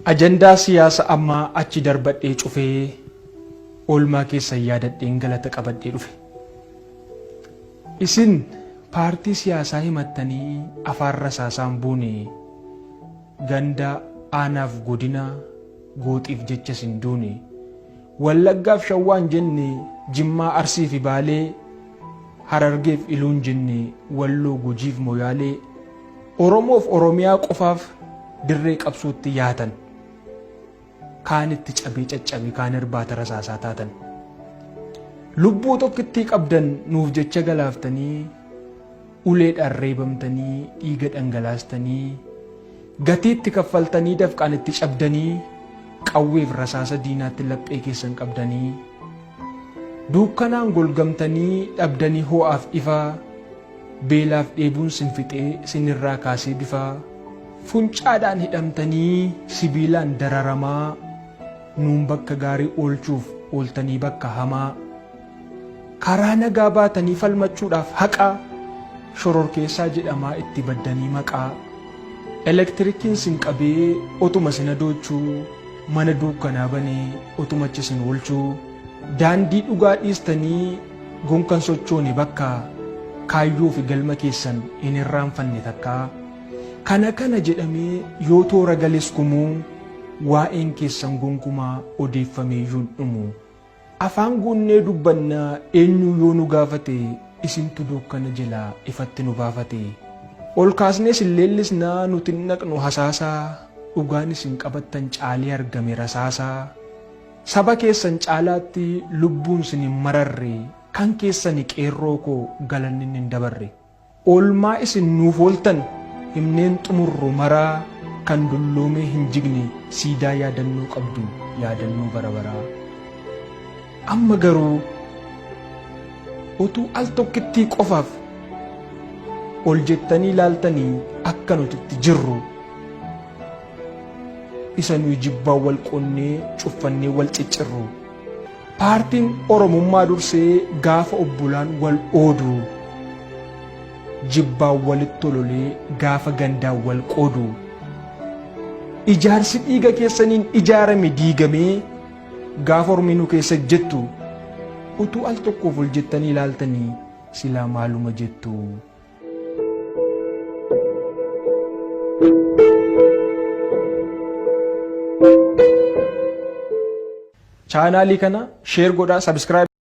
Ajandaa siyaasa ammaa achi darbadhee cufee oolmaa keessa yaadadheen galata qabadhee dhufe. Isin paartii siyaasaa himattanii afaan rasaasaan buune ganda aanaaf godina gooxiif jecha sin duune wallaggaaf shawwaan jenne jimmaa arsii fi baalee harargeef iluun jenne walloo gujiif moyaalee oromoof oromiyaa qofaaf dirree qabsuutti yaatan kaanitti cabee caccabe kaan irbaata rasaasaa taatan lubbuu tokkittii qabdan nuuf jecha galaaftanii uleedhaan reebamtanii dhiiga dhangalaastanii gatiitti kaffaltanii dafqaan itti cabdanii qawweef rasaasa diinaatti laphee keessan qabdanii duukkanaan golgamtanii dhabdanii ho'aaf ifaa beelaaf dheebuun sin fixee sinirraa kaasee bifaa funcaadhaan hidhamtanii sibiilaan dararamaa nuun bakka gaarii oolchuuf ooltanii bakka hamaa karaa nagaa baatanii falmachuudhaaf haqaa shororkeessaa jedhamaa itti baddanii maqaa elektirikiin sin qabee otuma sin adoochuu mana duukkanaa banee otumachi sin oolchuu daandii dhugaa dhiistanii gonkan sochoone bakka kaayyoo fi galma keessan hin irraanfanne takkaa kana jedhamee yoo toora gales kumuu waa'een keessan gonkumaa odeeffameeyyuun dhumu afaan guunnee dubbannaa eenyu yoo nu gaafate isintu dukkana jalaa ifatti nu baafate ol kaasnee sin leellisnaa nuti naqnu hasaasaa dhugaan isin qabattan caalee argame rasaasaa saba keessan caalaatti lubbuun sin hin mararre kan keessani qeerroo koo galanni hin dabarre oolmaa isin nuuf ooltan himneen xumurru maraa kan dulloomee hin jigne siidaa yaadannoo qabdu yaadannoo barabaraa amma garuu utuu al tokkittii qofaaf ol jettanii ilaaltanii akka nutitti jirru isa nuyi jibbaan wal qoonnee cuffannee wal ciccirru paartiin oromummaa dursee gaafa obbolaan wal oodu jibbaan walitti tololee gaafa gandaan wal qoodu ijaarsi dhiiga keessaniin ijaarame diigamee gaafa orminuu keessa jettu utuu al tokkoof ol jettanii ilaaltanii silaa maaluma jettu. chaanaalii kana sheer godhaa, subscribe